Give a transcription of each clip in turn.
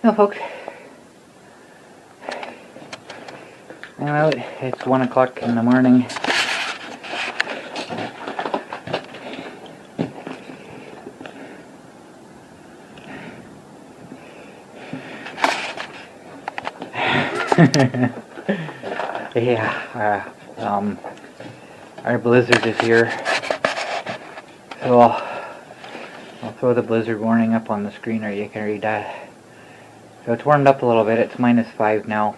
Well, folks, I'm out. It's 1 o'clock in the morning. Yeah, our blizzard is here, so I'll throw the blizzard warning up on the screen, or you can read that. So it's warmed up a little bit. It's -5 now,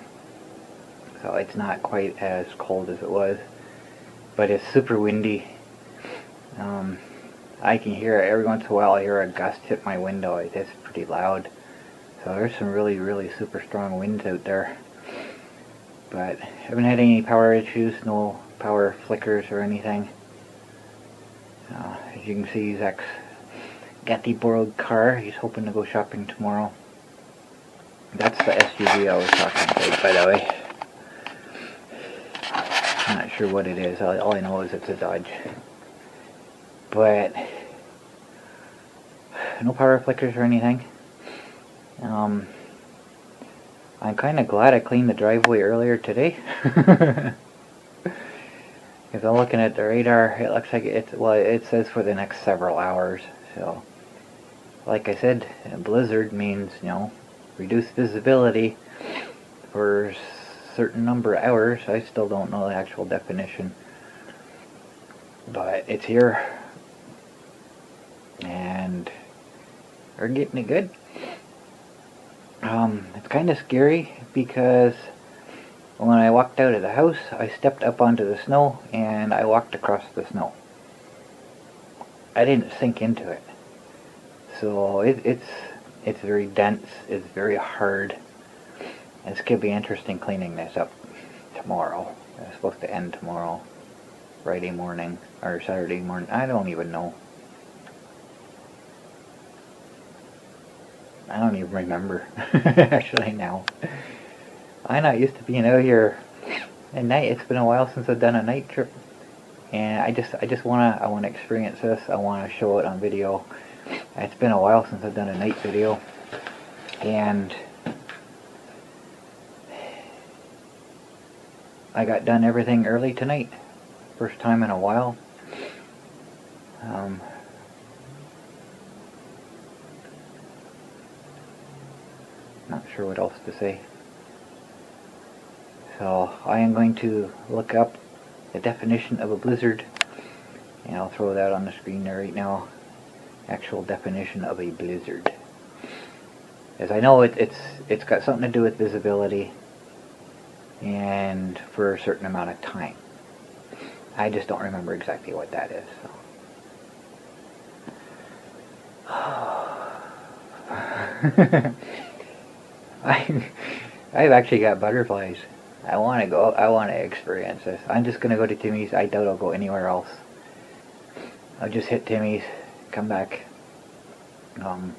so it's not quite as cold as it was, but it's super windy. I can hear it every once in a while. I hear a gust hit my window. It's pretty loud. So there's some really super strong winds out there. But I haven't had any power issues, no power flickers or anything. As you can see, Zach's got the borrowed car. He's hoping to go shopping tomorrow. That's the SUV I was talking about, by the way. I'm not sure what it is. All I know is it's a Dodge. But no power flickers or anything. I'm kind of glad I cleaned the driveway earlier today. Because I'm looking at the radar, it looks like it says for the next several hours. So, like I said, a blizzard means, reduced visibility for a certain number of hours. I still don't know the actual definition. But it's here. And we're getting it good. It's kind of scary because when I walked out of the house, I stepped up onto the snow and I walked across the snow. I didn't sink into it. So it's very dense, it's very hard. It's going to be interesting cleaning this up tomorrow. It's supposed to end tomorrow, Friday morning, or Saturday morning, I don't even know. I don't even remember, actually, now. I'm not used to being out here at night. It's been a while since I've done a night trip. And I just wanna experience this. I wanna show it on video. It's been a while since I've done a night video. And I got done everything early tonight. First time in a while. Not sure what else to say. So I am going to look up the definition of a blizzard, and I'll throw that on the screen there right now. Actual definition of a blizzard. As I know, it's got something to do with visibility, and for a certain amount of time. I just don't remember exactly what that is. So. I've actually got butterflies. I want to experience this. I'm just going to go to Timmies. I doubt I'll go anywhere else. I'll just hit Timmies, come back. I'm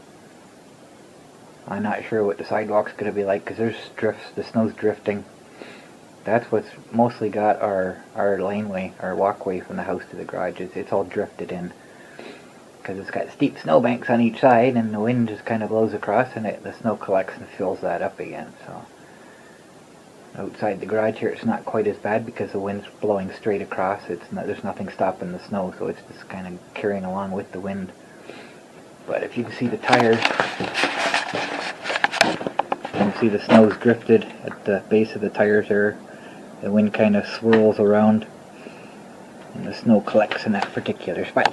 not sure what the sidewalk's going to be like because there's drifts, the snow's drifting. That's what's mostly got our laneway, our walkway from the house to the garage. It's all drifted in. Because it's got steep snowbanks on each side, and the wind just kind of blows across, and the snow collects and fills that up again. So outside the garage here, it's not quite as bad because the wind's blowing straight across. There's nothing stopping the snow, so it's just kind of carrying along with the wind. But if you can see the tires, you can see the snow's drifted at the base of the tires there. The wind kind of swirls around, and the snow collects in that particular spot.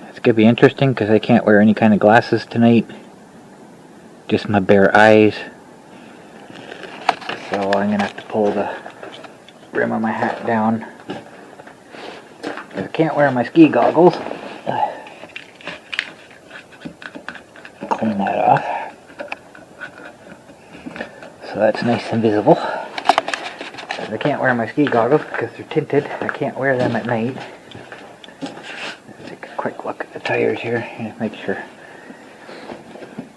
It's going to be interesting because I can't wear any kind of glasses tonight. Just my bare eyes. So I'm going to have to pull the rim of my hat down. I can't wear my ski goggles. Clean that off. So that's nice and visible. I can't wear my ski goggles because they're tinted. I can't wear them at night. Quick look at the tires here and make sure.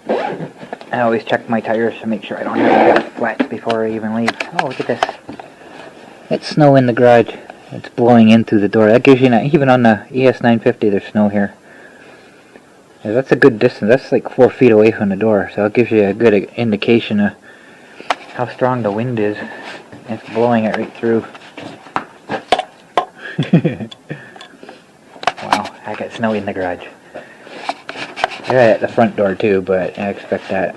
I always check my tires to make sure I don't have flats before I even leave. Oh, look at this. It's snow in the garage. It's blowing in through the door. That gives you, even on the ES950, there's snow here. Yeah, that's a good distance. That's like 4 feet away from the door, so it gives you a good indication of how strong the wind is. It's blowing it right through. Wow, I got snowy in the garage. I got it at the front door too, but I expect that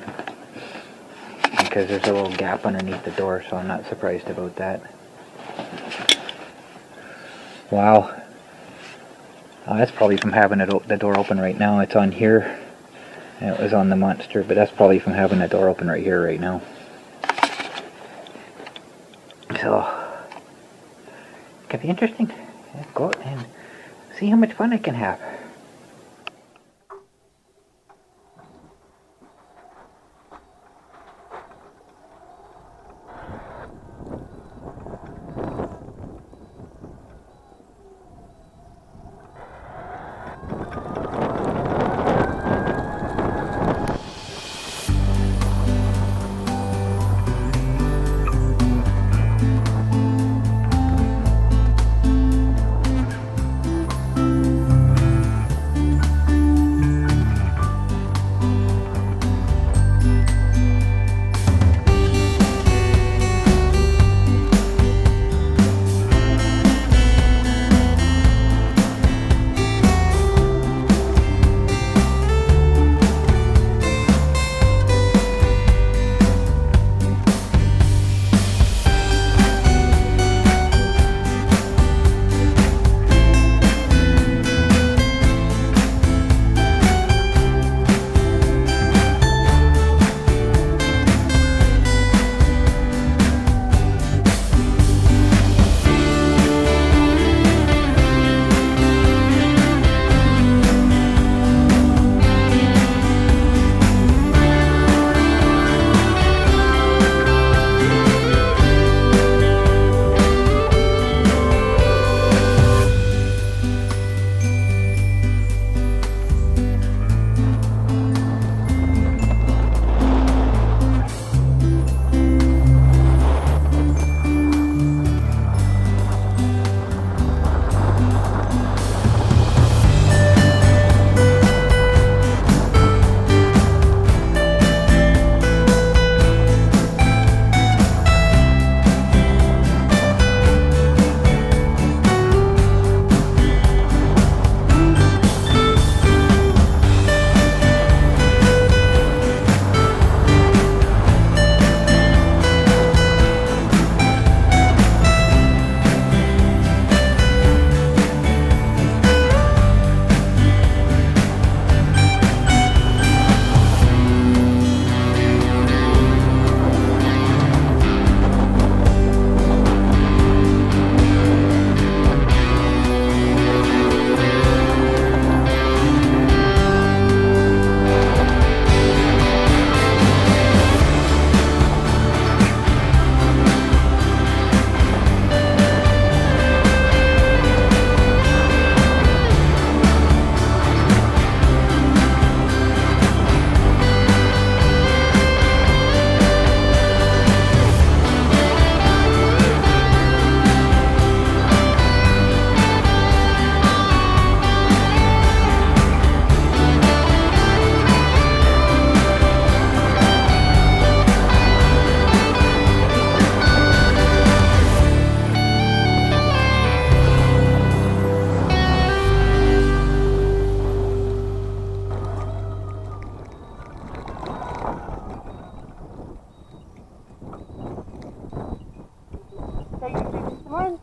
because there's a little gap underneath the door, so I'm not surprised about that. Wow. Oh, that's probably from having the door open right now. It's on here. And it was on the monster, but that's probably from having the door open right here right now. So, it could be interesting. Let's go out and see how much fun I can have.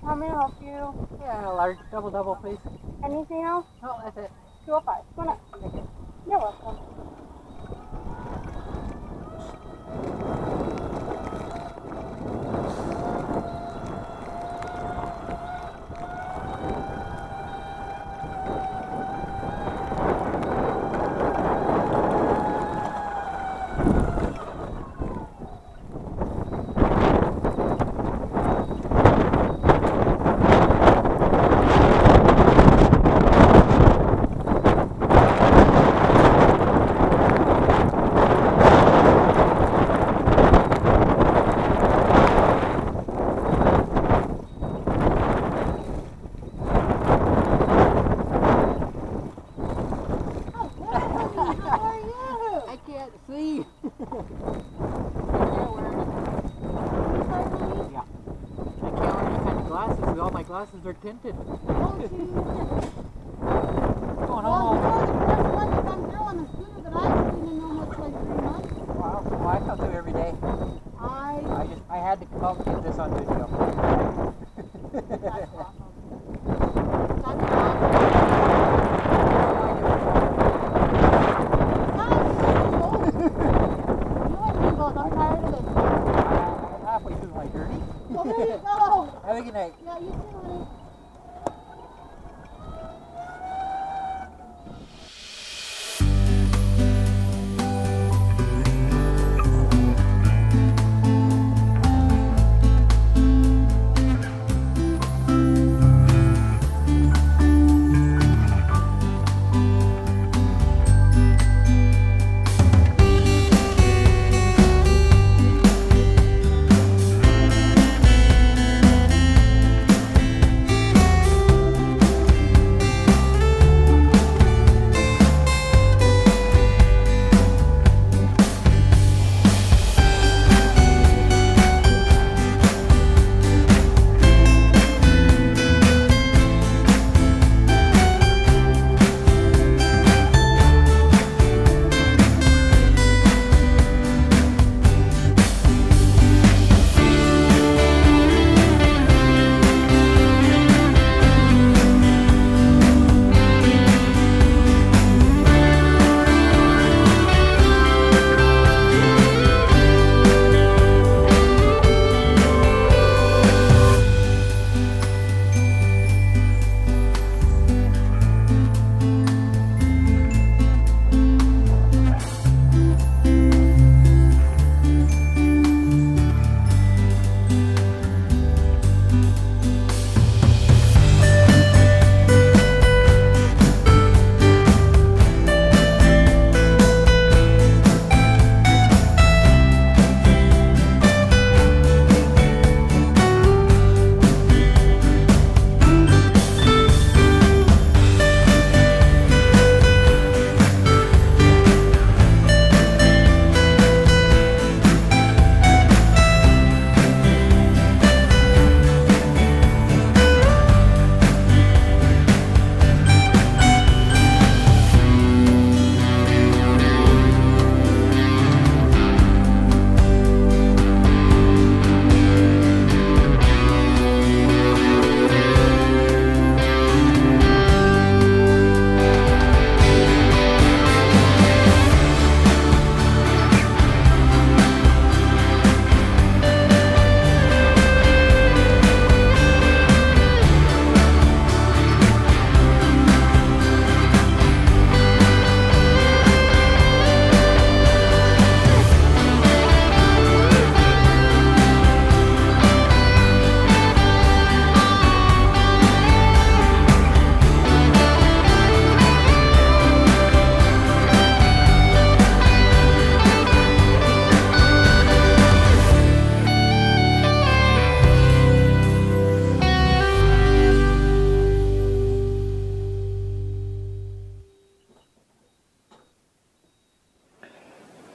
How may I help you? Yeah, a large double, please. Anything else? No, that's it. 205. Come on up. Thank you. You're welcome. glasses are tinted. Oh, geez. Going Well, home. the first one to come here on the scooter that I've seen in almost like 3 months. Wow. Well, I come through every day. I had to come out and get this on video. That's awesome. I'm tired of it. I'm halfway through my journey. Well, there you go. Have a good night. Yeah, you too, honey.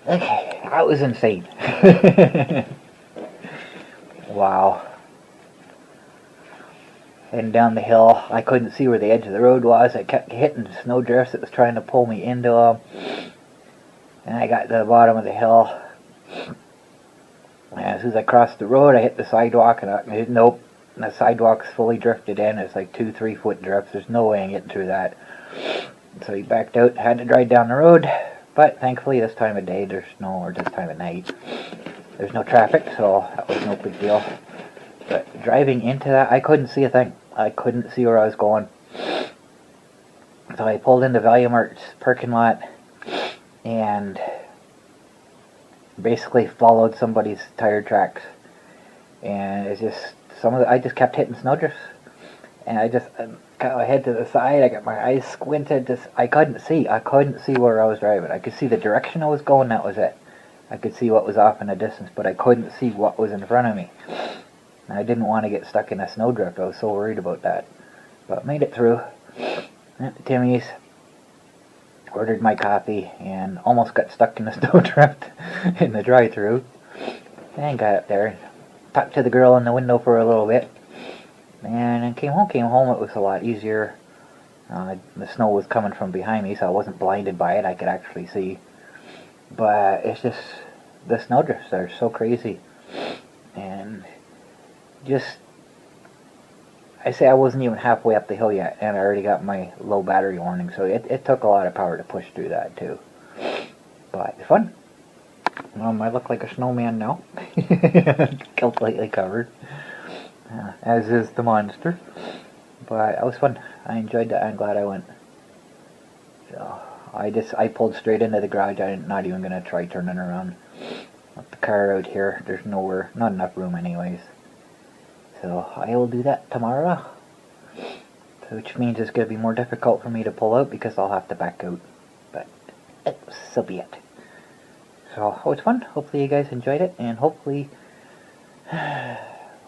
Okay, that was insane. Wow. Heading down the hill, I couldn't see where the edge of the road was. I kept hitting snowdrifts that was trying to pull me into them. And I got to the bottom of the hill. And as soon as I crossed the road, I hit the sidewalk, and nope, the sidewalk's fully drifted in. It's like 2-3 foot drifts. There's no way I'm getting through that. So he backed out, had to drive down the road. But thankfully this time of day there's no, or this time of night, there's no traffic, so that was no big deal. But driving into that, I couldn't see a thing. I couldn't see where I was going. So I pulled into Value Mart's parking lot and basically followed somebody's tire tracks. And it's just, I just kept hitting snowdrifts. And I just got my head to the side, I got my eyes squinted, I couldn't see where I was driving. I could see the direction I was going, that was it. I could see what was off in the distance, but I couldn't see what was in front of me. And I didn't want to get stuck in a snowdrift, I was so worried about that. But made it through. Went to Timmies, ordered my coffee, and almost got stuck in the snowdrift in the drive-thru. And got up there, talked to the girl in the window for a little bit. And I came home, it was a lot easier. The snow was coming from behind me, so I wasn't blinded by it. I could actually see. But it's just, the snowdrifts are so crazy. And just, I say I wasn't even halfway up the hill yet, and I already got my low battery warning, so it took a lot of power to push through that too. But it's fun. I look like a snowman now. Completely covered. As is the monster. But it was fun. I enjoyed that. I'm glad I went. So I pulled straight into the garage. I'm not even going to try turning around. With the car out here, there's nowhere, not enough room anyways. So I will do that tomorrow. So, which means it's going to be more difficult for me to pull out because I'll have to back out. But so be it. So it was fun. Hopefully you guys enjoyed it, and hopefully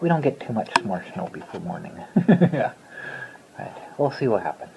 we don't get too much more snow before morning. Yeah. But we'll see what happens.